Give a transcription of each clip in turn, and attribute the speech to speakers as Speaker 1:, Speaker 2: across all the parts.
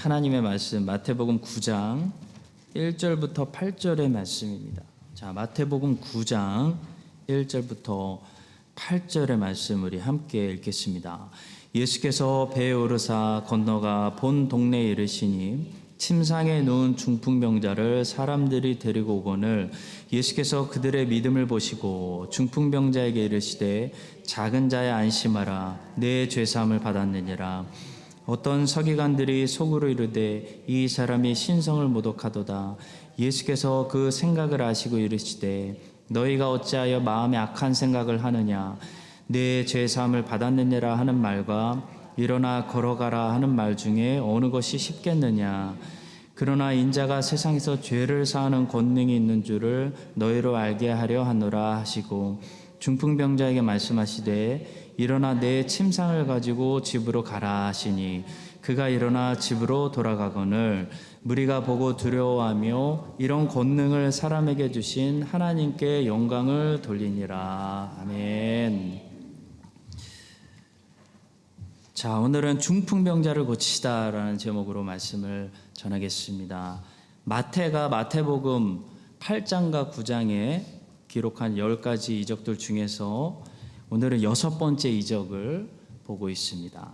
Speaker 1: 하나님의 말씀 마태복음 9장 1절부터 8절의 말씀입니다. 자, 마태복음 9장 1절부터 8절의 말씀 우리 함께 읽겠습니다. 예수께서 배에 오르사 건너가 본 동네에 이르시니 침상에 누운 중풍병자를 사람들이 데리고 오거늘 예수께서 그들의 믿음을 보시고 중풍병자에게 이르시되 작은 자야 안심하라 내 죄사함을 받았느니라. 어떤 서기관들이 속으로 이르되 이 사람이 신성을 모독하도다. 예수께서 그 생각을 아시고 이르시되 너희가 어찌하여 마음에 악한 생각을 하느냐. 내 죄사함을 받았느니라 하는 말과 일어나 걸어가라 하는 말 중에 어느 것이 쉽겠느냐. 그러나 인자가 세상에서 죄를 사하는 권능이 있는 줄을 너희로 알게 하려 하노라 하시고 중풍병자에게 말씀하시되 일어나 내 침상을 가지고 집으로 가라 하시니 그가 일어나 집으로 돌아가거늘 무리가 보고 두려워하며 이런 권능을 사람에게 주신 하나님께 영광을 돌리니라. 아멘. 자, 오늘은 중풍병자를 고치시다라는 제목으로 말씀을 전하겠습니다. 마태가 마태복음 8장과 9장에 기록한 10가지 이적들 중에서 오늘은 6번째 이적을 보고 있습니다.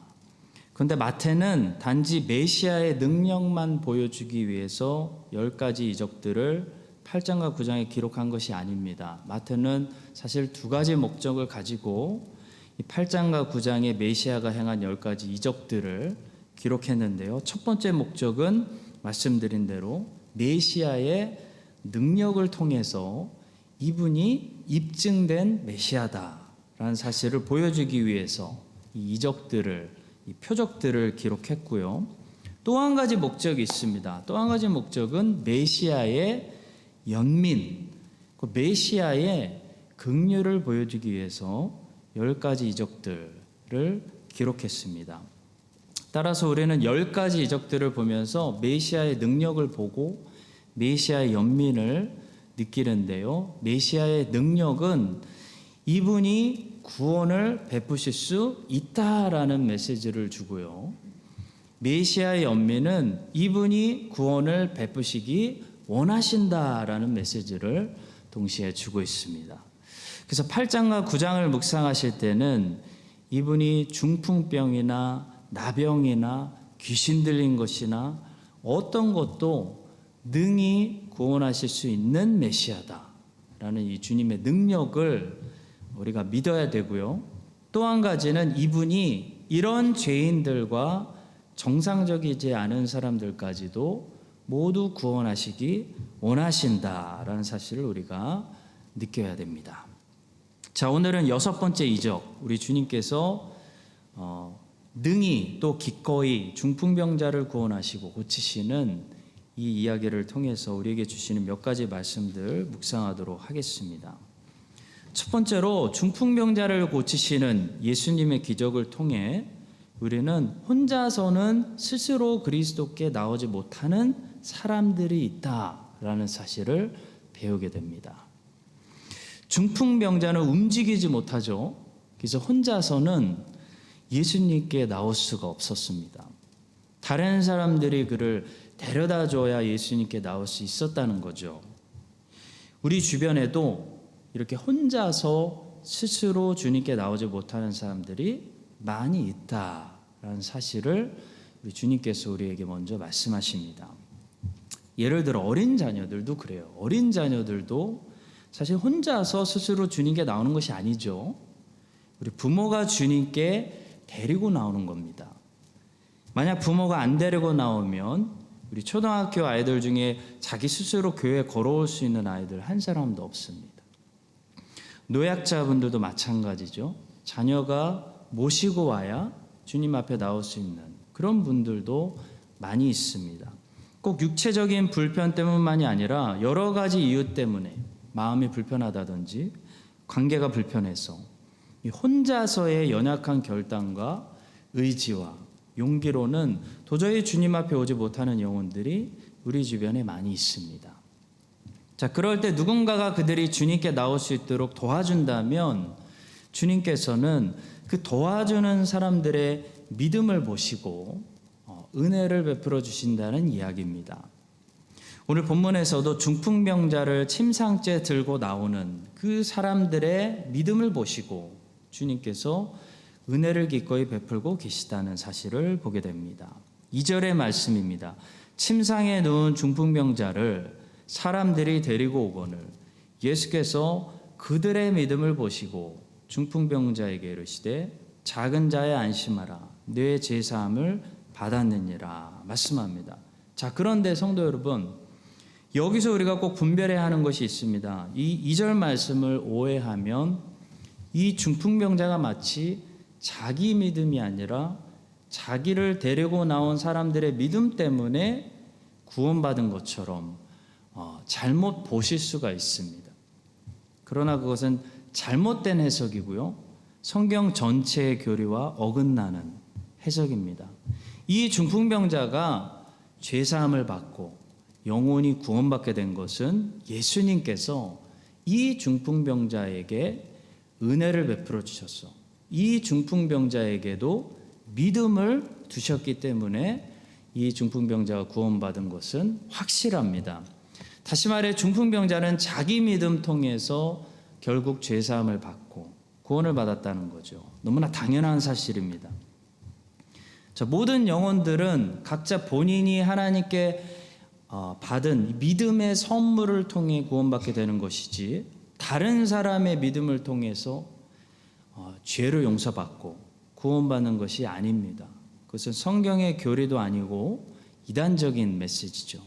Speaker 1: 그런데 마태는 단지 메시아의 능력만 보여주기 위해서 10가지 이적들을 8장과 9장에 기록한 것이 아닙니다. 마태는 사실 두 가지 목적을 가지고 이 8장과 9장의 메시아가 행한 10가지 이적들을 기록했는데요. 첫 번째 목적은 말씀드린 대로 메시아의 능력을 통해서 이분이 입증된 메시아다라는 사실을 보여주기 위해서 이 이적들을, 이 표적들을 기록했고요. 또 한 가지 목적이 있습니다. 또 한 가지 목적은 메시아의 연민, 그 메시아의 긍휼을 보여주기 위해서 10가지 이적들을 기록했습니다. 따라서 우리는 10가지 이적들을 보면서 메시아의 능력을 보고 메시아의 연민을 느끼는데요. 메시아의 능력은 이분이 구원을 베푸실 수 있다라는 메시지를 주고요. 메시아의 연민은 이분이 구원을 베푸시기 원하신다라는 메시지를 동시에 주고 있습니다. 그래서 8장과 9장을 묵상하실 때는 이분이 중풍병이나 나병이나 귀신 들린 것이나 어떤 것도 능히 구원하실 수 있는 메시아다라는 이 주님의 능력을 우리가 믿어야 되고요. 또 한 가지는 이분이 이런 죄인들과 정상적이지 않은 사람들까지도 모두 구원하시기 원하신다라는 사실을 우리가 느껴야 됩니다. 자, 오늘은 6번째 이적, 우리 주님께서 능히 또 기꺼이 중풍병자를 구원하시고 고치시는 이 이야기를 통해서 우리에게 주시는 몇 가지 말씀들 묵상하도록 하겠습니다. 첫 번째로 중풍병자를 고치시는 예수님의 기적을 통해 우리는 혼자서는 스스로 그리스도께 나오지 못하는 사람들이 있다라는 사실을 배우게 됩니다. 중풍병자는 움직이지 못하죠. 그래서 혼자서는 예수님께 나올 수가 없었습니다. 다른 사람들이 그를 데려다 줘야 예수님께 나올 수 있었다는 거죠. 우리 주변에도 이렇게 혼자서 스스로 주님께 나오지 못하는 사람들이 많이 있다라는 사실을 우리 주님께서 우리에게 먼저 말씀하십니다. 예를 들어 어린 자녀들도 그래요. 어린 자녀들도 사실 혼자서 스스로 주님께 나오는 것이 아니죠. 우리 부모가 주님께 데리고 나오는 겁니다. 만약 부모가 안 데리고 나오면 우리 초등학교 아이들 중에 자기 스스로 교회에 걸어올 수 있는 아이들 한 사람도 없습니다. 노약자분들도 마찬가지죠. 자녀가 모시고 와야 주님 앞에 나올 수 있는 그런 분들도 많이 있습니다. 꼭 육체적인 불편 때문만이 아니라 여러 가지 이유 때문에 마음이 불편하다든지 관계가 불편해서 혼자서의 연약한 결단과 의지와 용기로는 도저히 주님 앞에 오지 못하는 영혼들이 우리 주변에 많이 있습니다. 자, 그럴 때 누군가가 그들이 주님께 나올 수 있도록 도와준다면 주님께서는 그 도와주는 사람들의 믿음을 보시고 은혜를 베풀어 주신다는 이야기입니다. 오늘 본문에서도 중풍병자를 침상째 들고 나오는 그 사람들의 믿음을 보시고 주님께서 은혜를 기꺼이 베풀고 계시다는 사실을 보게 됩니다. 2절의 말씀입니다. 침상에 누운 중풍병자를 사람들이 데리고 오거늘 예수께서 그들의 믿음을 보시고 중풍병자에게 이르시되 작은 자의 안심하라 내 죄사함을 받았느니라 말씀합니다. 자, 그런데 성도 여러분, 여기서 우리가 꼭 분별해야 하는 것이 있습니다. 이 2절 말씀을 오해하면 이 중풍병자가 마치 자기 믿음이 아니라 자기를 데리고 나온 사람들의 믿음 때문에 구원받은 것처럼 잘못 보실 수가 있습니다. 그러나 그것은 잘못된 해석이고요. 성경 전체의 교리와 어긋나는 해석입니다. 이 중풍병자가 죄사함을 받고 영혼이 구원받게 된 것은 예수님께서 이 중풍병자에게 은혜를 베풀어 주셨어. 이 중풍병자에게도 믿음을 두셨기 때문에 이 중풍병자가 구원받은 것은 확실합니다. 다시 말해 중풍병자는 자기 믿음 통해서 결국 죄사함을 받고 구원을 받았다는 거죠. 너무나 당연한 사실입니다. 자, 모든 영혼들은 각자 본인이 하나님께 받은 믿음의 선물을 통해 구원받게 되는 것이지 다른 사람의 믿음을 통해서 죄를 용서받고 구원받는 것이 아닙니다. 그것은 성경의 교리도 아니고 이단적인 메시지죠.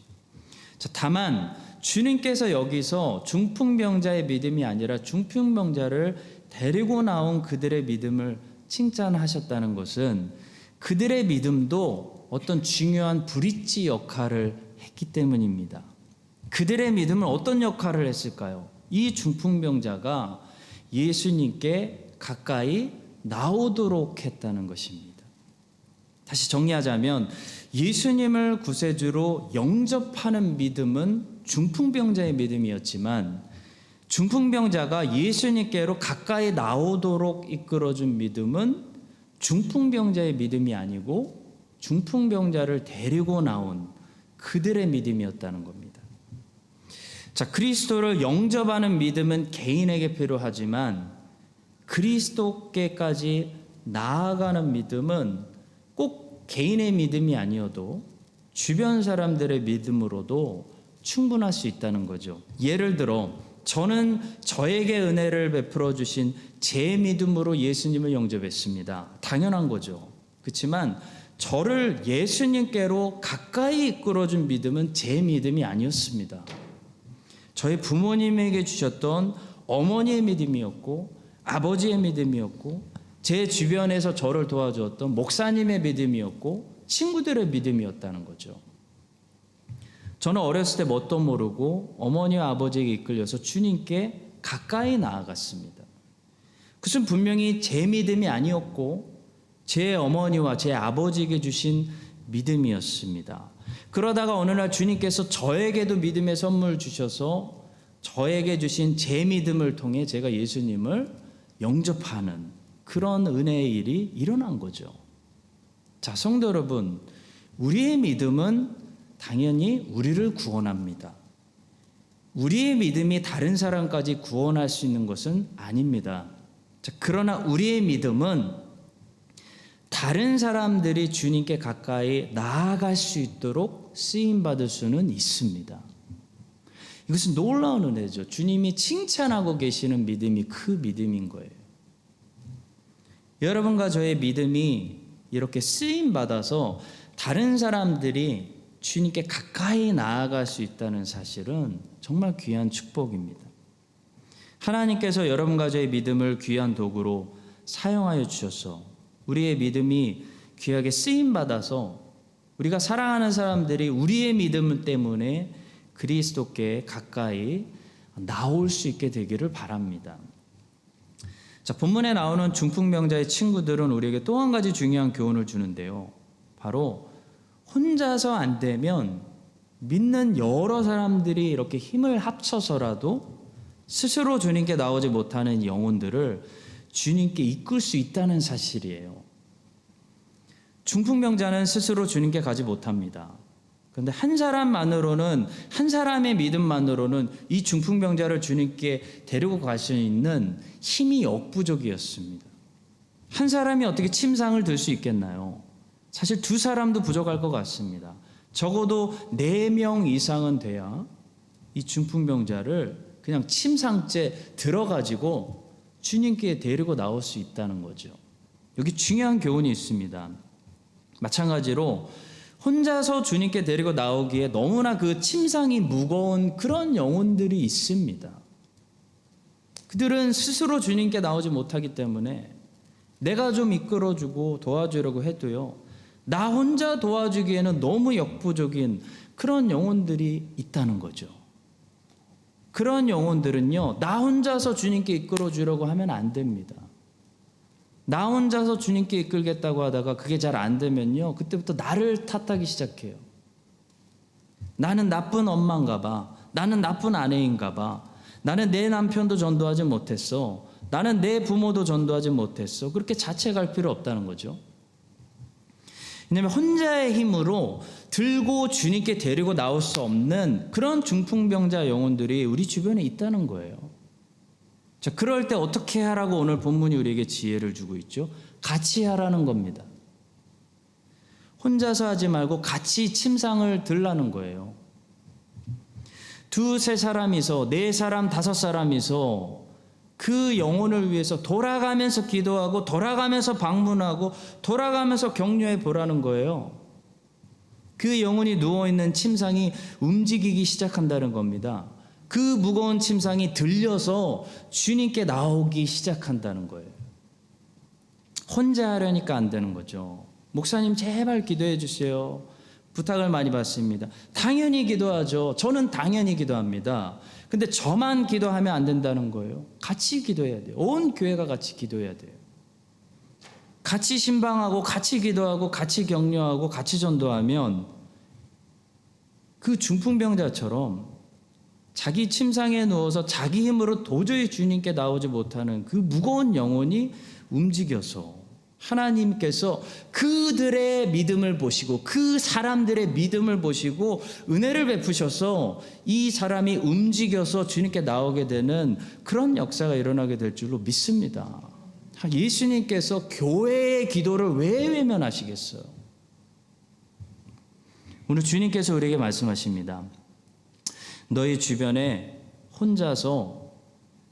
Speaker 1: 자, 다만 주님께서 여기서 중풍병자의 믿음이 아니라 중풍병자를 데리고 나온 그들의 믿음을 칭찬하셨다는 것은 그들의 믿음도 어떤 중요한 브릿지 역할을 했기 때문입니다. 그들의 믿음은 어떤 역할을 했을까요? 이 중풍병자가 예수님께 가까이 나오도록 했다는 것입니다. 다시 정리하자면 예수님을 구세주로 영접하는 믿음은 중풍병자의 믿음이었지만 중풍병자가 예수님께로 가까이 나오도록 이끌어준 믿음은 중풍병자의 믿음이 아니고 중풍병자를 데리고 나온 그들의 믿음이었다는 겁니다. 자, 그리스도를 영접하는 믿음은 개인에게 필요하지만 그리스도께까지 나아가는 믿음은 꼭 개인의 믿음이 아니어도 주변 사람들의 믿음으로도 충분할 수 있다는 거죠. 예를 들어 저는 저에게 은혜를 베풀어 주신 제 믿음으로 예수님을 영접했습니다. 당연한 거죠. 그렇지만 저를 예수님께로 가까이 이끌어준 믿음은 제 믿음이 아니었습니다. 저희 부모님에게 주셨던 어머니의 믿음이었고 아버지의 믿음이었고 제 주변에서 저를 도와주었던 목사님의 믿음이었고 친구들의 믿음이었다는 거죠. 저는 어렸을 때 뭣도 모르고 어머니와 아버지에게 이끌려서 주님께 가까이 나아갔습니다. 그것은 분명히 제 믿음이 아니었고 제 어머니와 제 아버지에게 주신 믿음이었습니다. 그러다가 어느 날 주님께서 저에게도 믿음의 선물 주셔서 저에게 주신 제 믿음을 통해 제가 예수님을 영접하는 그런 은혜의 일이 일어난 거죠. 자, 성도 여러분, 우리의 믿음은 당연히 우리를 구원합니다. 우리의 믿음이 다른 사람까지 구원할 수 있는 것은 아닙니다. 자, 그러나 우리의 믿음은 다른 사람들이 주님께 가까이 나아갈 수 있도록 쓰임받을 수는 있습니다. 이것은 놀라운 은혜죠. 주님이 칭찬하고 계시는 믿음이 그 믿음인 거예요. 여러분과 저의 믿음이 이렇게 쓰임받아서 다른 사람들이 주님께 가까이 나아갈 수 있다는 사실은 정말 귀한 축복입니다. 하나님께서 여러분과 저의 믿음을 귀한 도구로 사용하여 주셔서 우리의 믿음이 귀하게 쓰임받아서 우리가 사랑하는 사람들이 우리의 믿음 때문에 그리스도께 가까이 나올 수 있게 되기를 바랍니다. 자, 본문에 나오는 중풍병자의 친구들은 우리에게 또 한 가지 중요한 교훈을 주는데요. 바로 혼자서 안 되면 믿는 여러 사람들이 이렇게 힘을 합쳐서라도 스스로 주님께 나오지 못하는 영혼들을 주님께 이끌 수 있다는 사실이에요. 중풍병자는 스스로 주님께 가지 못합니다. 그런데 한 사람만으로는, 한 사람의 믿음만으로는 이 중풍병자를 주님께 데리고 갈 수 있는 힘이 역부족이었습니다. 한 사람이 어떻게 침상을 들 수 있겠나요? 사실 두 사람도 부족할 것 같습니다. 적어도 4명 이상은 돼야 이 중풍병자를 그냥 침상째 들어가지고 주님께 데리고 나올 수 있다는 거죠. 여기 중요한 교훈이 있습니다. 마찬가지로 혼자서 주님께 데리고 나오기에 너무나 그 침상이 무거운 그런 영혼들이 있습니다. 그들은 스스로 주님께 나오지 못하기 때문에 내가 좀 이끌어주고 도와주려고 해도요, 나 혼자 도와주기에는 너무 역부족인 그런 영혼들이 있다는 거죠. 그런 영혼들은요, 나 혼자서 주님께 이끌어주려고 하면 안 됩니다. 나 혼자서 주님께 이끌겠다고 하다가 그게 잘 안 되면요, 그때부터 나를 탓하기 시작해요. 나는 나쁜 엄마인가 봐. 나는 나쁜 아내인가 봐. 나는 내 남편도 전도하지 못했어. 나는 내 부모도 전도하지 못했어. 그렇게 자책할 필요 없다는 거죠. 왜냐하면 혼자의 힘으로 들고 주님께 데리고 나올 수 없는 그런 중풍병자 영혼들이 우리 주변에 있다는 거예요. 자, 그럴 때 어떻게 하라고 오늘 본문이 우리에게 지혜를 주고 있죠? 같이 하라는 겁니다. 혼자서 하지 말고 같이 침상을 들라는 거예요. 2, 3사람이서 4사람, 5사람이서 그 영혼을 위해서 돌아가면서 기도하고 돌아가면서 방문하고 돌아가면서 격려해 보라는 거예요. 그 영혼이 누워있는 침상이 움직이기 시작한다는 겁니다. 그 무거운 침상이 들려서 주님께 나오기 시작한다는 거예요. 혼자 하려니까 안 되는 거죠. 목사님 제발 기도해 주세요. 부탁을 많이 받습니다. 당연히 기도하죠. 저는 당연히 기도합니다. 근데 저만 기도하면 안 된다는 거예요. 같이 기도해야 돼요. 온 교회가 같이 기도해야 돼요. 같이 신방하고 같이 기도하고 같이 격려하고 같이 전도하면 그 중풍병자처럼 자기 침상에 누워서 자기 힘으로 도저히 주님께 나오지 못하는 그 무거운 영혼이 움직여서 하나님께서 그들의 믿음을 보시고 그 사람들의 믿음을 보시고 은혜를 베푸셔서 이 사람이 움직여서 주님께 나오게 되는 그런 역사가 일어나게 될 줄로 믿습니다. 예수님께서 교회의 기도를 왜 외면하시겠어요? 오늘 주님께서 우리에게 말씀하십니다. 너희 주변에 혼자서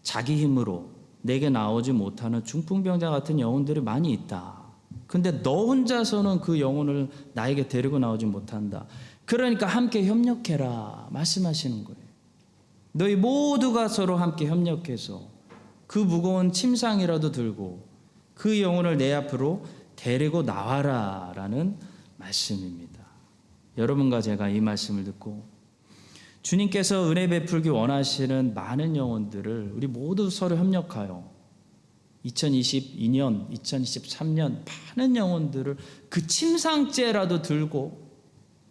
Speaker 1: 자기 힘으로 내게 나오지 못하는 중풍병자 같은 영혼들이 많이 있다. 근데 너 혼자서는 그 영혼을 나에게 데리고 나오지 못한다. 그러니까 함께 협력해라 말씀하시는 거예요. 너희 모두가 서로 함께 협력해서 그 무거운 침상이라도 들고 그 영혼을 내 앞으로 데리고 나와라 라는 말씀입니다. 여러분과 제가 이 말씀을 듣고 주님께서 은혜 베풀기 원하시는 많은 영혼들을 우리 모두 서로 협력하여 2022년, 2023년 많은 영혼들을 그 침상째라도 들고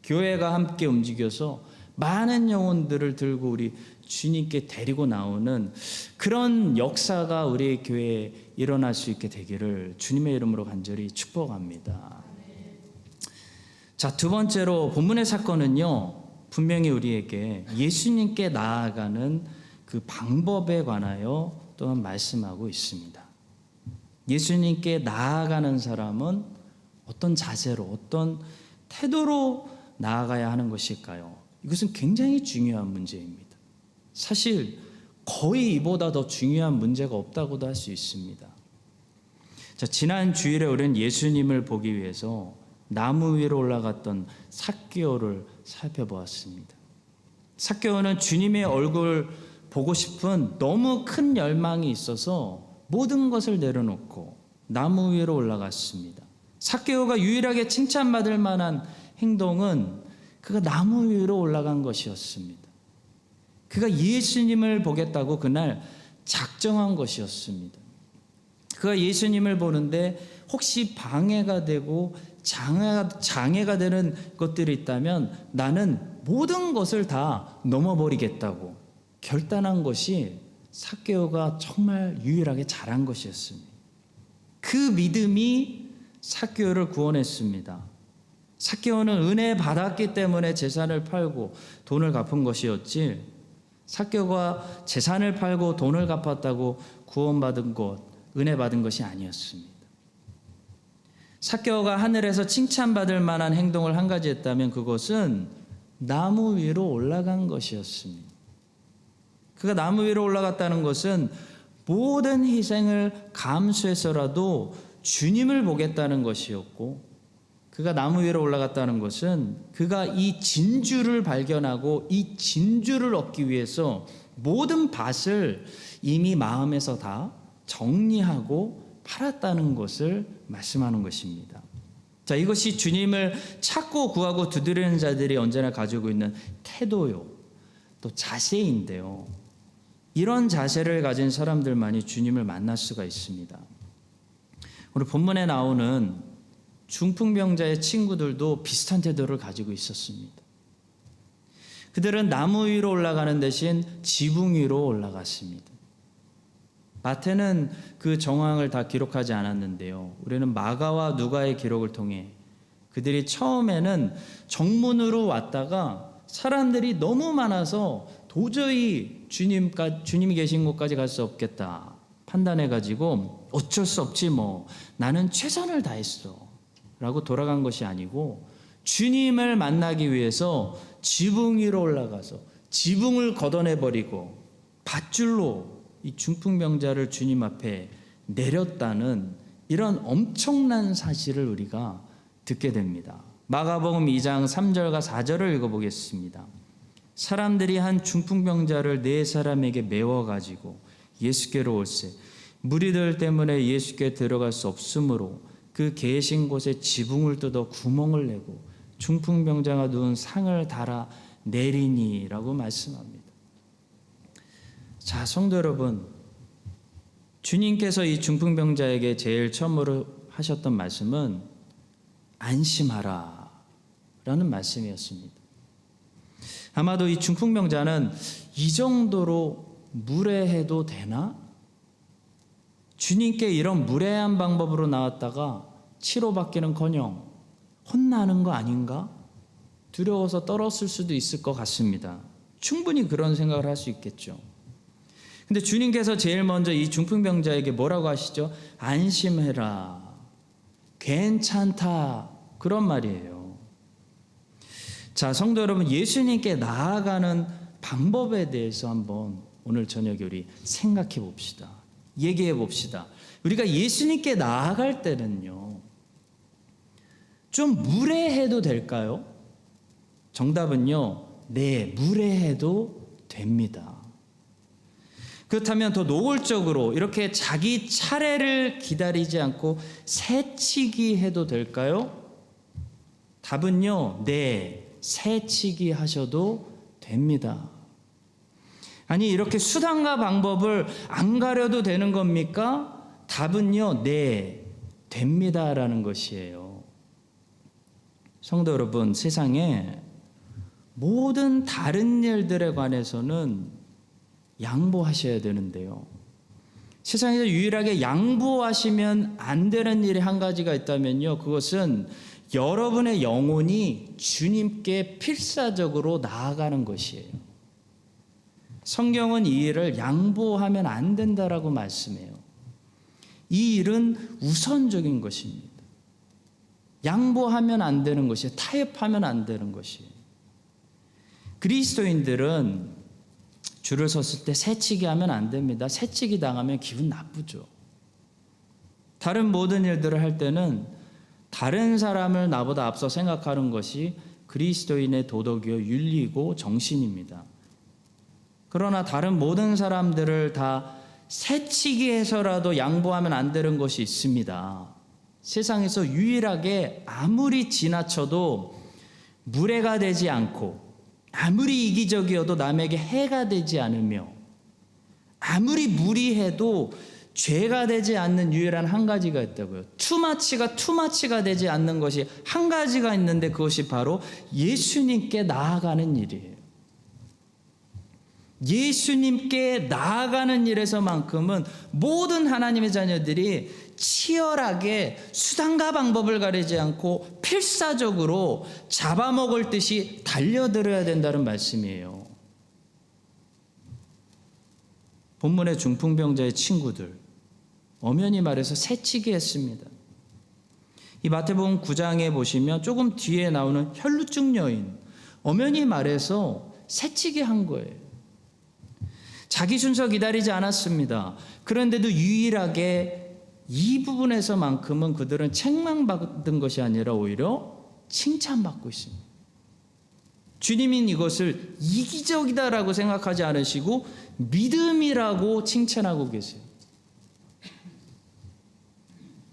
Speaker 1: 교회가 함께 움직여서 많은 영혼들을 들고 우리 주님께 데리고 나오는 그런 역사가 우리 교회에 일어날 수 있게 되기를 주님의 이름으로 간절히 축복합니다. 자, 두 번째로 본문의 사건은요, 분명히 우리에게 예수님께 나아가는 그 방법에 관하여 또한 말씀하고 있습니다. 예수님께 나아가는 사람은 어떤 자세로, 어떤 태도로 나아가야 하는 것일까요? 이것은 굉장히 중요한 문제입니다. 사실 거의 이보다 더 중요한 문제가 없다고도 할 수 있습니다. 자, 지난 주일에 우리는 예수님을 보기 위해서 나무 위로 올라갔던 삭개오를 살펴보았습니다. 삭개오는 주님의 얼굴 보고 싶은 너무 큰 열망이 있어서 모든 것을 내려놓고 나무 위로 올라갔습니다. 삭개오가 유일하게 칭찬받을 만한 행동은 그가 나무 위로 올라간 것이었습니다. 그가 예수님을 보겠다고 그날 작정한 것이었습니다. 그가 예수님을 보는데 혹시 방해가 되고 장애가 되는 것들이 있다면 나는 모든 것을 다 넘어버리겠다고 결단한 것이 삭개오가 정말 유일하게 잘한 것이었습니다. 그 믿음이 삭개오를 구원했습니다. 삭개오는 은혜 받았기 때문에 재산을 팔고 돈을 갚은 것이었지, 삭개오가 재산을 팔고 돈을 갚았다고 구원받은 것, 은혜 받은 것이 아니었습니다. 삭개오가 하늘에서 칭찬받을 만한 행동을 한 가지 했다면 그것은 나무 위로 올라간 것이었습니다. 그가 나무 위로 올라갔다는 것은 모든 희생을 감수해서라도 주님을 보겠다는 것이었고, 그가 나무 위로 올라갔다는 것은 그가 이 진주를 발견하고 이 진주를 얻기 위해서 모든 밭을 이미 마음에서 다 정리하고 팔았다는 것을 말씀하는 것입니다. 자, 이것이 주님을 찾고 구하고 두드리는 자들이 언제나 가지고 있는 태도요, 또 자세인데요. 이런 자세를 가진 사람들만이 주님을 만날 수가 있습니다. 오늘 본문에 나오는 중풍병자의 친구들도 비슷한 태도를 가지고 있었습니다. 그들은 나무 위로 올라가는 대신 지붕 위로 올라갔습니다. 마태는 그 정황을 다 기록하지 않았는데요. 우리는 마가와 누가의 기록을 통해 그들이 처음에는 정문으로 왔다가 사람들이 너무 많아서 도저히 주님이 계신 곳까지 갈 수 없겠다 판단해가지고 어쩔 수 없지 뭐 나는 최선을 다했어 라고 돌아간 것이 아니고, 주님을 만나기 위해서 지붕 위로 올라가서 지붕을 걷어내버리고 밧줄로 이 중풍병자를 주님 앞에 내렸다는 이런 엄청난 사실을 우리가 듣게 됩니다. 마가복음 2장 3절과 4절을 읽어보겠습니다. 사람들이 한 중풍병자를 네 사람에게 메워가지고 예수께로 올세 무리들 때문에 예수께 들어갈 수 없으므로 그 계신 곳에 지붕을 뜯어 구멍을 내고 중풍병자가 누운 상을 달아 내리니라고 말씀합니다. 자, 성도 여러분, 주님께서 이 중풍병자에게 제일 처음으로 하셨던 말씀은 안심하라 라는 말씀이었습니다. 아마도 이 중풍병자는 이 정도로 무례해도 되나? 주님께 이런 무례한 방법으로 나왔다가 치료받기는커녕 혼나는 거 아닌가? 두려워서 떨었을 수도 있을 것 같습니다. 충분히 그런 생각을 할 수 있겠죠. 근데 주님께서 제일 먼저 이 중풍병자에게 뭐라고 하시죠? 안심해라, 괜찮다, 그런 말이에요. 자, 성도 여러분, 예수님께 나아가는 방법에 대해서 한번 오늘 저녁에 우리 생각해 봅시다. 얘기해 봅시다. 우리가 예수님께 나아갈 때는요, 좀 무례해도 될까요? 정답은요, 네, 무례해도 됩니다. 그렇다면 더 노골적으로 이렇게 자기 차례를 기다리지 않고 새치기 해도 될까요? 답은요, 네, 새치기 하셔도 됩니다. 아니, 이렇게 수단과 방법을 안 가려도 되는 겁니까? 답은요, 네, 됩니다라는 것이에요. 성도 여러분, 세상에 모든 다른 일들에 관해서는 양보하셔야 되는데요, 세상에서 유일하게 양보하시면 안 되는 일이 한 가지가 있다면요, 그것은 여러분의 영혼이 주님께 필사적으로 나아가는 것이에요. 성경은 이 일을 양보하면 안 된다라고 말씀해요. 이 일은 우선적인 것입니다. 양보하면 안 되는 것이에요. 타협하면 안 되는 것이에요. 그리스도인들은 줄을 섰을 때 새치기 하면 안 됩니다. 새치기 당하면 기분 나쁘죠. 다른 모든 일들을 할 때는 다른 사람을 나보다 앞서 생각하는 것이 그리스도인의 도덕이요 윤리고 정신입니다. 그러나 다른 모든 사람들을 다 새치기 해서라도 양보하면 안 되는 것이 있습니다. 세상에서 유일하게 아무리 지나쳐도 무례가 되지 않고, 아무리 이기적이어도 남에게 해가 되지 않으며, 아무리 무리해도 죄가 되지 않는 유일한 한 가지가 있다고요. 투마치가 되지 않는 것이 한 가지가 있는데, 그것이 바로 예수님께 나아가는 일이에요. 예수님께 나아가는 일에서만큼은 모든 하나님의 자녀들이 치열하게 수단과 방법을 가리지 않고 필사적으로 잡아먹을 듯이 달려들어야 된다는 말씀이에요. 본문의 중풍병자의 친구들, 엄연히 말해서 새치기 했습니다. 이 마태복음 9장에 보시면 조금 뒤에 나오는 혈루증 여인, 엄연히 말해서 새치기 한 거예요. 자기 순서 기다리지 않았습니다. 그런데도 유일하게 이 부분에서만큼은 그들은 책망받은 것이 아니라 오히려 칭찬받고 있습니다. 주님은 이것을 이기적이다라고 생각하지 않으시고 믿음이라고 칭찬하고 계세요.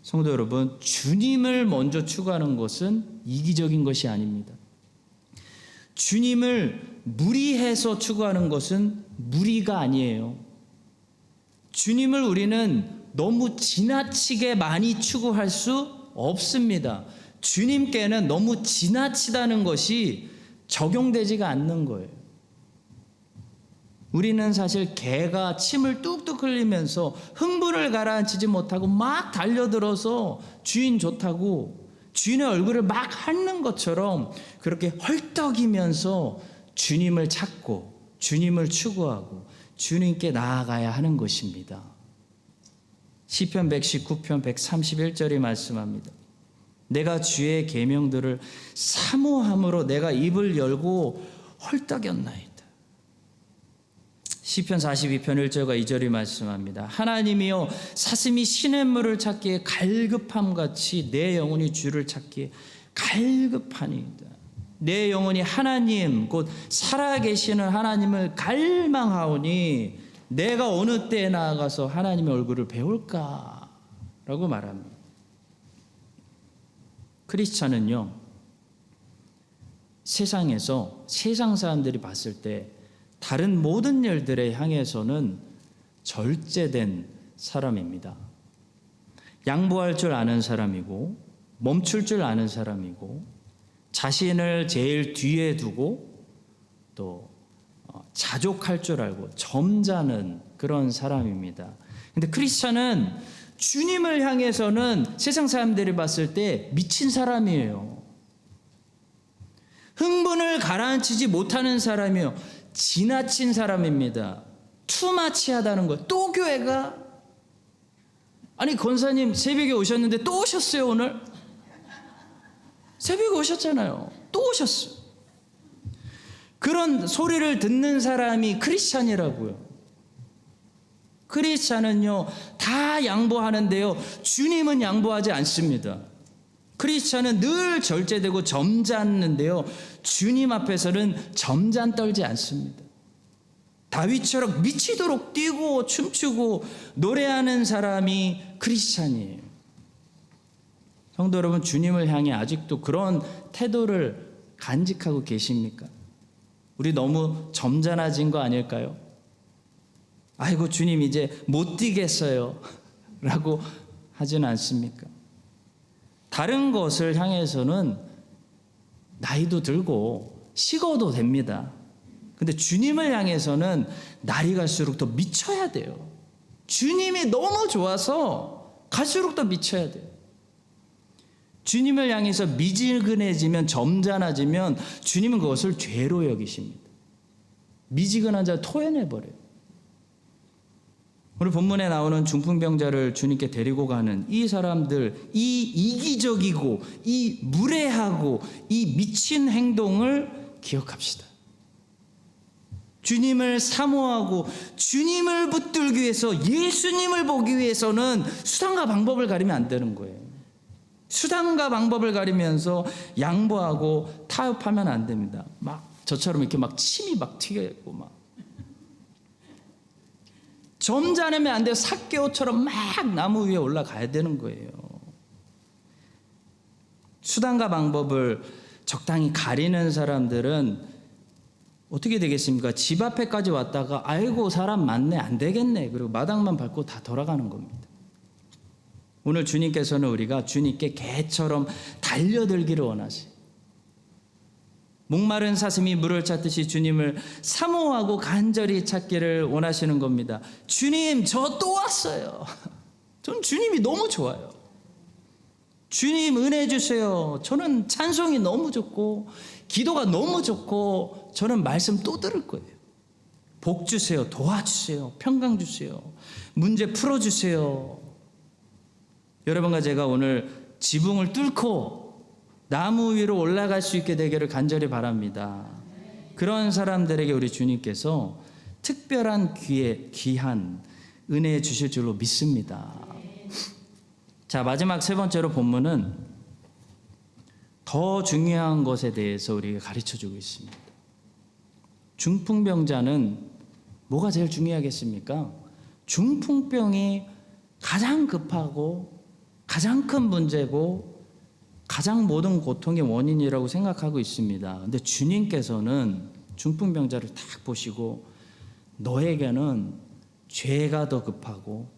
Speaker 1: 성도 여러분, 주님을 먼저 추구하는 것은 이기적인 것이 아닙니다. 주님을 무리해서 추구하는 것은 무리가 아니에요. 주님을 우리는 너무 지나치게 많이 추구할 수 없습니다. 주님께는 너무 지나치다는 것이 적용되지가 않는 거예요. 우리는 사실 개가 침을 뚝뚝 흘리면서 흥분을 가라앉히지 못하고 막 달려들어서 주인 좋다고 주인의 얼굴을 막 핥는 것처럼 그렇게 헐떡이면서 주님을 찾고 주님을 추구하고 주님께 나아가야 하는 것입니다. 시편 119편 131절이 말씀합니다. 내가 주의 계명들을 사모함으로 내가 입을 열고 헐떡였나이다. 시편 42편 1절과 2절이 말씀합니다. 하나님이여 사슴이 시냇물을 찾기에 갈급함같이 내 영혼이 주를 찾기에 갈급하니이다. 내 영혼이 하나님 곧 살아계시는 하나님을 갈망하오니 내가 어느 때에 나아가서 하나님의 얼굴을 배울까? 라고 말합니다. 크리스찬은요, 세상에서 세상 사람들이 봤을 때 다른 모든 일들에 향해서는 절제된 사람입니다. 양보할 줄 아는 사람이고 멈출 줄 아는 사람이고 자신을 제일 뒤에 두고 또 자족할 줄 알고 점잖은 그런 사람입니다. 근데 크리스찬은 주님을 향해서는 세상 사람들이 봤을 때 미친 사람이에요. 흥분을 가라앉히지 못하는 사람이요, 지나친 사람입니다. 투마치하다는 거예요. 또 교회가? 아니 권사님 새벽에 오셨는데 또 오셨어요 오늘? 새벽에 오셨잖아요. 또 오셨어요. 그런 소리를 듣는 사람이 크리스찬이라고요. 크리스찬은요 다 양보하는데요 주님은 양보하지 않습니다. 크리스찬은 늘 절제되고 점잖는데요 주님 앞에서는 점잔 떨지 않습니다. 다윗처럼 미치도록 뛰고 춤추고 노래하는 사람이 크리스찬이에요. 성도 여러분, 주님을 향해 아직도 그런 태도를 간직하고 계십니까? 우리 너무 점잖아진 거 아닐까요? 아이고 주님 이제 못 뛰겠어요 라고 하지는 않습니까? 다른 것을 향해서는 나이도 들고 식어도 됩니다. 근데 주님을 향해서는 날이 갈수록 더 미쳐야 돼요. 주님이 너무 좋아서 갈수록 더 미쳐야 돼요. 주님을 향해서 미지근해지면 점잖아지면 주님은 그것을 죄로 여기십니다. 미지근한 자를 토해내버려요. 오늘 본문에 나오는 중풍병자를 주님께 데리고 가는 이 사람들, 이 이기적이고 이 무례하고 이 미친 행동을 기억합시다. 주님을 사모하고 주님을 붙들기 위해서 예수님을 보기 위해서는 수단과 방법을 가리면 안 되는 거예요. 수단과 방법을 가리면서 양보하고 타협하면 안 됩니다. 막 저처럼 이렇게 막 침이 막 튀고 막 점잖으면 안 돼요. 삭개오처럼 막 나무 위에 올라가야 되는 거예요. 수단과 방법을 적당히 가리는 사람들은 어떻게 되겠습니까? 집 앞에까지 왔다가 아이고 사람 많네 안 되겠네 그리고 마당만 밟고 다 돌아가는 겁니다. 오늘 주님께서는 우리가 주님께 개처럼 달려들기를 원하세요. 목마른 사슴이 물을 찾듯이 주님을 사모하고 간절히 찾기를 원하시는 겁니다. 주님, 저 또 왔어요. 전 주님이 너무 좋아요. 주님 은혜 주세요. 저는 찬송이 너무 좋고 기도가 너무 좋고 저는 말씀 또 들을 거예요. 복 주세요. 도와주세요. 평강 주세요. 문제 풀어주세요. 여러분과 제가 오늘 지붕을 뚫고 나무 위로 올라갈 수 있게 되기를 간절히 바랍니다. 그런 사람들에게 우리 주님께서 특별한 귀한 은혜 주실 줄로 믿습니다. 자, 마지막 세 번째로 본문은 더 중요한 것에 대해서 우리에게 가르쳐주고 있습니다. 중풍병자는 뭐가 제일 중요하겠습니까? 중풍병이 가장 급하고 가장 큰 문제고 가장 모든 고통의 원인이라고 생각하고 있습니다. 근데 주님께서는 중풍병자를 딱 보시고 너에게는 죄가 더 급하고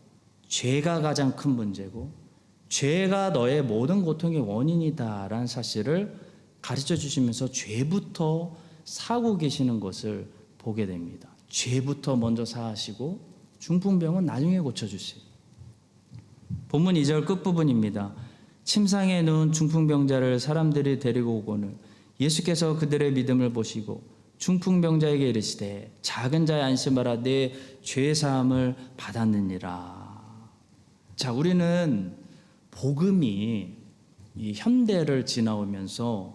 Speaker 1: 죄가 가장 큰 문제고 죄가 너의 모든 고통의 원인이다라는 사실을 가르쳐 주시면서 죄부터 사고 계시는 것을 보게 됩니다. 죄부터 먼저 사하시고 중풍병은 나중에 고쳐주세요. 본문 2절 끝부분입니다. 침상에 누운 중풍병자를 사람들이 데리고 오거늘 예수께서 그들의 믿음을 보시고 중풍병자에게 이르시되 작은 자의 안심하라 내 죄사함을 받았느니라. 자, 우리는 복음이 이 현대를 지나오면서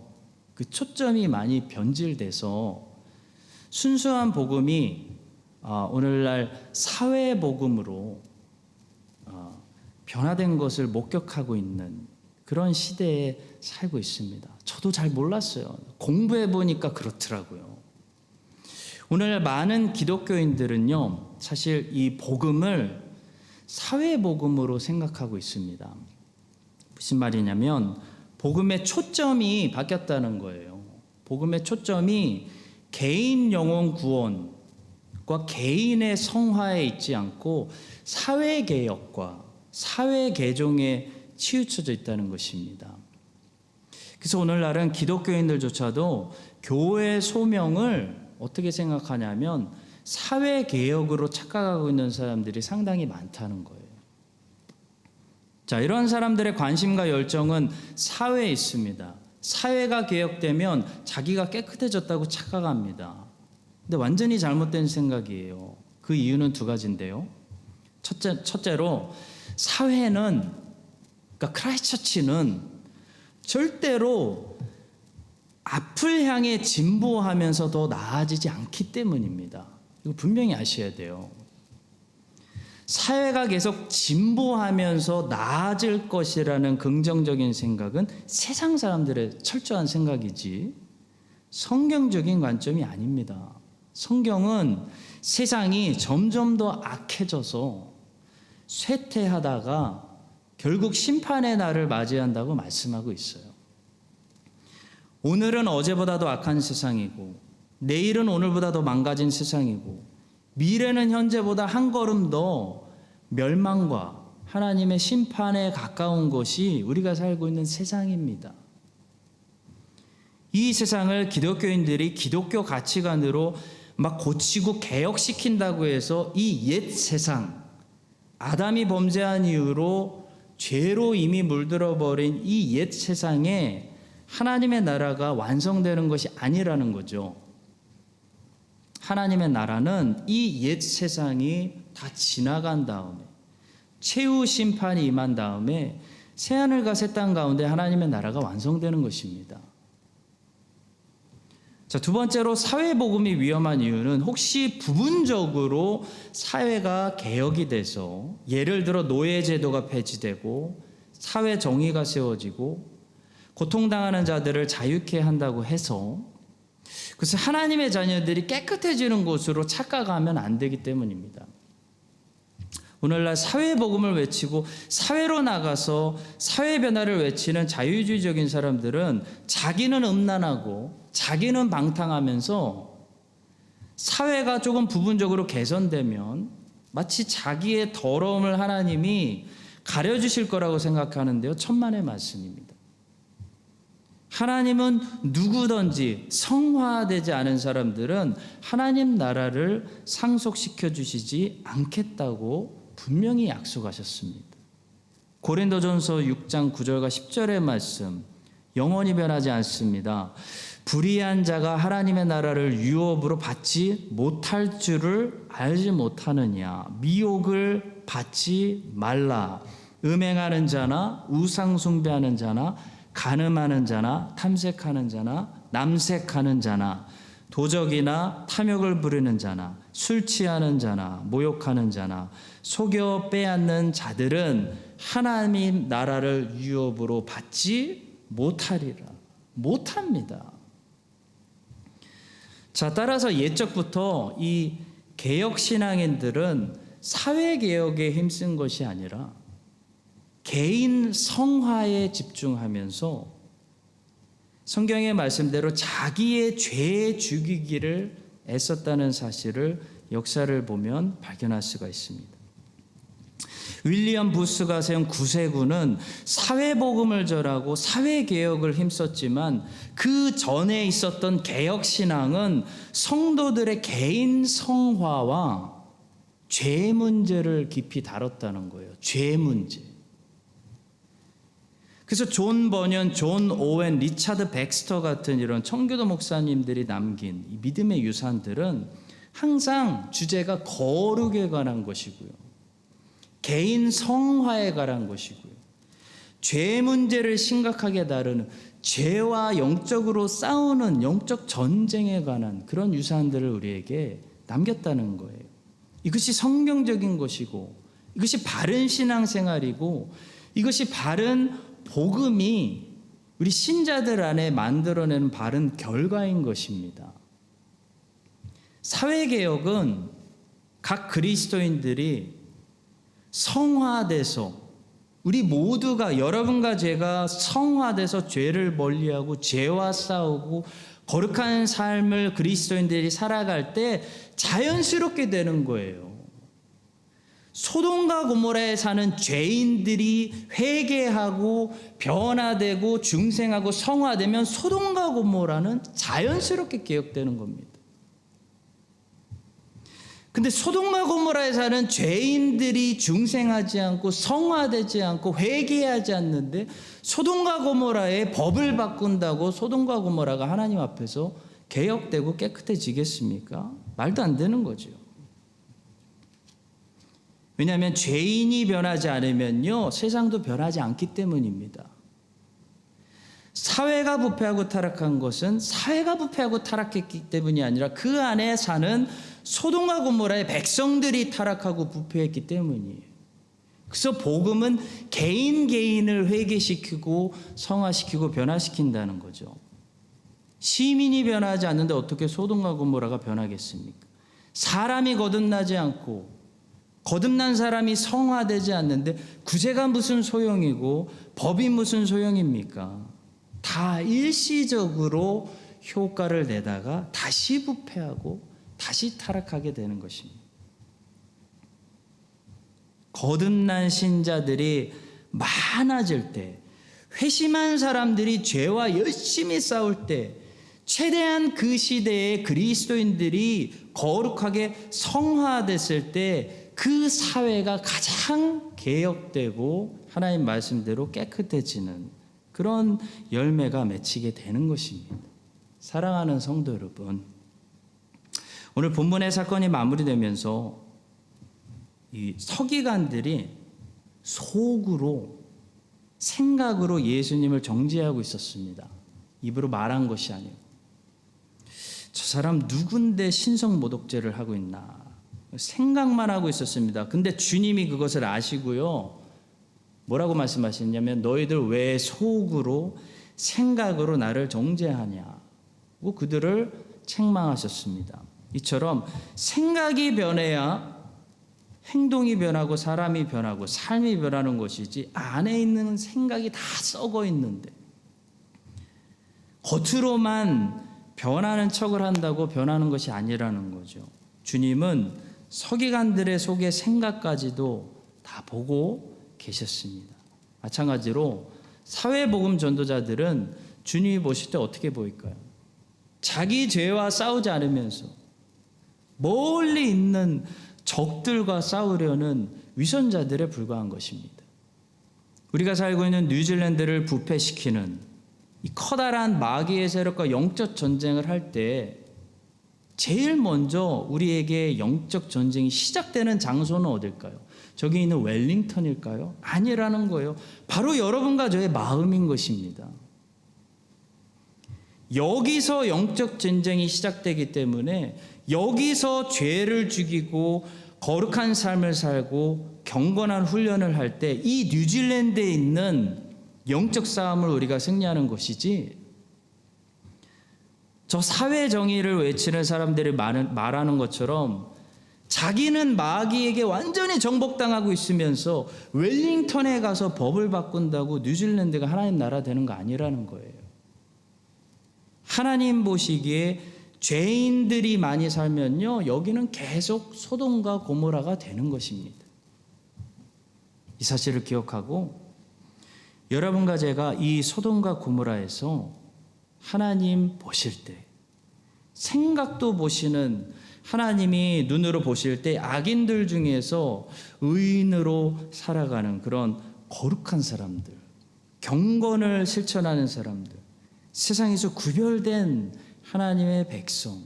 Speaker 1: 그 초점이 많이 변질돼서 순수한 복음이 오늘날 사회 복음으로 변화된 것을 목격하고 있는 그런 시대에 살고 있습니다. 저도 잘 몰랐어요. 공부해 보니까 그렇더라고요. 오늘 많은 기독교인들은요, 사실 이 복음을 사회 복음으로 생각하고 있습니다. 무슨 말이냐면 복음의 초점이 바뀌었다는 거예요. 복음의 초점이 개인 영혼 구원과 개인의 성화에 있지 않고 사회 개혁과 사회 개종에 치우쳐져 있다는 것입니다. 그래서 오늘날은 기독교인들조차도 교회 소명을 어떻게 생각하냐면 사회 개혁으로 착각하고 있는 사람들이 상당히 많다는 거예요. 자, 이런 사람들의 관심과 열정은 사회에 있습니다. 사회가 개혁되면 자기가 깨끗해졌다고 착각합니다. 근데 완전히 잘못된 생각이에요. 그 이유는 두 가지인데요. 첫째로 사회는, 그러니까 크라이스트처치는 절대로 앞을 향해 진보하면서 더 나아지지 않기 때문입니다. 이거 분명히 아셔야 돼요. 사회가 계속 진보하면서 나아질 것이라는 긍정적인 생각은 세상 사람들의 철저한 생각이지 성경적인 관점이 아닙니다. 성경은 세상이 점점 더 악해져서 쇠퇴하다가 결국 심판의 날을 맞이한다고 말씀하고 있어요. 오늘은 어제보다도 악한 세상이고 내일은 오늘보다 더 망가진 세상이고 미래는 현재보다 한 걸음 더 멸망과 하나님의 심판에 가까운 것이 우리가 살고 있는 세상입니다. 이 세상을 기독교인들이 기독교 가치관으로 막 고치고 개혁시킨다고 해서 이 옛 세상, 아담이 범죄한 이후로 죄로 이미 물들어 버린 이 옛 세상에 하나님의 나라가 완성되는 것이 아니라는 거죠. 하나님의 나라는 이 옛 세상이 다 지나간 다음에 최후 심판이 임한 다음에 새하늘과 새 땅 가운데 하나님의 나라가 완성되는 것입니다. 자, 두 번째로 사회복음이 위험한 이유는 혹시 부분적으로 사회가 개혁이 돼서 예를 들어 노예제도가 폐지되고 사회 정의가 세워지고 고통당하는 자들을 자유케 한다고 해서 그래서 하나님의 자녀들이 깨끗해지는 곳으로 착각하면 안 되기 때문입니다. 오늘날 사회복음을 외치고 사회로 나가서 사회 변화를 외치는 자유주의적인 사람들은 자기는 음란하고 자기는 방탕하면서 사회가 조금 부분적으로 개선되면 마치 자기의 더러움을 하나님이 가려주실 거라고 생각하는데요. 천만의 말씀입니다. 하나님은 누구든지 성화되지 않은 사람들은 하나님 나라를 상속시켜 주시지 않겠다고 분명히 약속하셨습니다. 고린도전서 6장 9절과 10절의 말씀, 영원히 변하지 않습니다. 불의한 자가 하나님의 나라를 유업으로 받지 못할 줄을 알지 못하느냐. 미혹을 받지 말라. 음행하는 자나 우상 숭배하는 자나 간음하는 자나 탐색하는 자나 남색하는 자나 도적이나 탐욕을 부리는 자나 술 취하는 자나 모욕하는 자나 속여 빼앗는 자들은 하나님 나라를 유업으로 받지 못하리라. 못합니다. 자, 따라서 옛적부터 이 개혁신앙인들은 사회개혁에 힘쓴 것이 아니라 개인 성화에 집중하면서 성경의 말씀대로 자기의 죄 죽이기를 애썼다는 사실을 역사를 보면 발견할 수가 있습니다. 윌리엄 부스가 세운 구세군은 사회복음을 전하고 사회개혁을 힘썼지만 그 전에 있었던 개혁신앙은 성도들의 개인 성화와 죄 문제를 깊이 다뤘다는 거예요. 죄 문제. 그래서 존 버년, 존 오웬, 리차드 백스터 같은 이런 청교도 목사님들이 남긴 이 믿음의 유산들은 항상 주제가 거룩에 관한 것이고요. 개인 성화에 관한 것이고요. 죄 문제를 심각하게 다루는 죄와 영적으로 싸우는 영적 전쟁에 관한 그런 유산들을 우리에게 남겼다는 거예요. 이것이 성경적인 것이고 이것이 바른 신앙생활이고 이것이 바른 복음이 우리 신자들 안에 만들어내는 바른 결과인 것입니다. 사회개혁은 각 그리스도인들이 성화돼서 우리 모두가 여러분과 제가 성화돼서 죄를 멀리하고 죄와 싸우고 거룩한 삶을 그리스도인들이 살아갈 때 자연스럽게 되는 거예요. 소돔과 고모라에 사는 죄인들이 회개하고 변화되고 중생하고 성화되면 소돔과 고모라는 자연스럽게 개혁되는 겁니다. 근데 소돔과 고모라에 사는 죄인들이 중생하지 않고 성화되지 않고 회개하지 않는데 소돔과 고모라의 법을 바꾼다고 소돔과 고모라가 하나님 앞에서 개혁되고 깨끗해지겠습니까? 말도 안 되는 거죠. 왜냐하면 죄인이 변하지 않으면요 세상도 변하지 않기 때문입니다. 사회가 부패하고 타락한 것은 사회가 부패하고 타락했기 때문이 아니라 그 안에 사는 소돔과 고모라의 백성들이 타락하고 부패했기 때문이에요. 그래서 복음은 개인을 회개시키고 성화시키고 변화시킨다는 거죠. 시민이 변하지 않는데 어떻게 소돔과 고모라가 변하겠습니까? 사람이 거듭나지 않고 거듭난 사람이 성화되지 않는데 구제가 무슨 소용이고 법이 무슨 소용입니까? 다 일시적으로 효과를 내다가 다시 부패하고 다시 타락하게 되는 것입니다. 거듭난 신자들이 많아질 때, 회심한 사람들이 죄와 열심히 싸울 때, 최대한 그 시대에 그리스도인들이 거룩하게 성화됐을 때 그 사회가 가장 개혁되고 하나님 말씀대로 깨끗해지는 그런 열매가 맺히게 되는 것입니다. 사랑하는 성도 여러분, 오늘 본문의 사건이 마무리되면서 이 서기관들이 속으로 생각으로 예수님을 정죄하고 있었습니다. 입으로 말한 것이 아니고 저 사람 누군데 신성모독죄를 하고 있나 생각만 하고 있었습니다. 근데 주님이 그것을 아시고요 뭐라고 말씀하시냐면 너희들 왜 속으로 생각으로 나를 정죄하냐고 그들을 책망하셨습니다. 이처럼 생각이 변해야 행동이 변하고 사람이 변하고 삶이 변하는 것이지 안에 있는 생각이 다 썩어 있는데 겉으로만 변하는 척을 한다고 변하는 것이 아니라는 거죠. 주님은 서기관들의 속의 생각까지도 다 보고 계셨습니다. 마찬가지로 사회복음 전도자들은 주님이 보실 때 어떻게 보일까요? 자기 죄와 싸우지 않으면서 멀리 있는 적들과 싸우려는 위선자들에 불과한 것입니다. 우리가 살고 있는 뉴질랜드를 부패시키는 이 커다란 마귀의 세력과 영적 전쟁을 할 때 제일 먼저 우리에게 영적 전쟁이 시작되는 장소는 어딜까요? 저기 있는 웰링턴일까요? 아니라는 거예요. 바로 여러분과 저의 마음인 것입니다. 여기서 영적 전쟁이 시작되기 때문에 여기서 죄를 죽이고 거룩한 삶을 살고 경건한 훈련을 할 때 이 뉴질랜드에 있는 영적 싸움을 우리가 승리하는 것이지, 저 사회 정의를 외치는 사람들이 말하는 것처럼 자기는 마귀에게 완전히 정복당하고 있으면서 웰링턴에 가서 법을 바꾼다고 뉴질랜드가 하나님 나라 되는 거 아니라는 거예요. 하나님 보시기에 죄인들이 많이 살면요, 여기는 계속 소돔과 고모라가 되는 것입니다. 이 사실을 기억하고 여러분과 제가 이 소돔과 고모라에서 하나님 보실 때, 생각도 보시는 하나님이 눈으로 보실 때 악인들 중에서 의인으로 살아가는 그런 거룩한 사람들, 경건을 실천하는 사람들, 세상에서 구별된 하나님의 백성,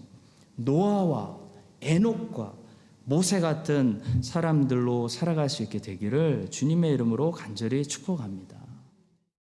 Speaker 1: 노아와 에녹과 모세 같은 사람들로 살아갈 수 있게 되기를 주님의 이름으로 간절히 축복합니다.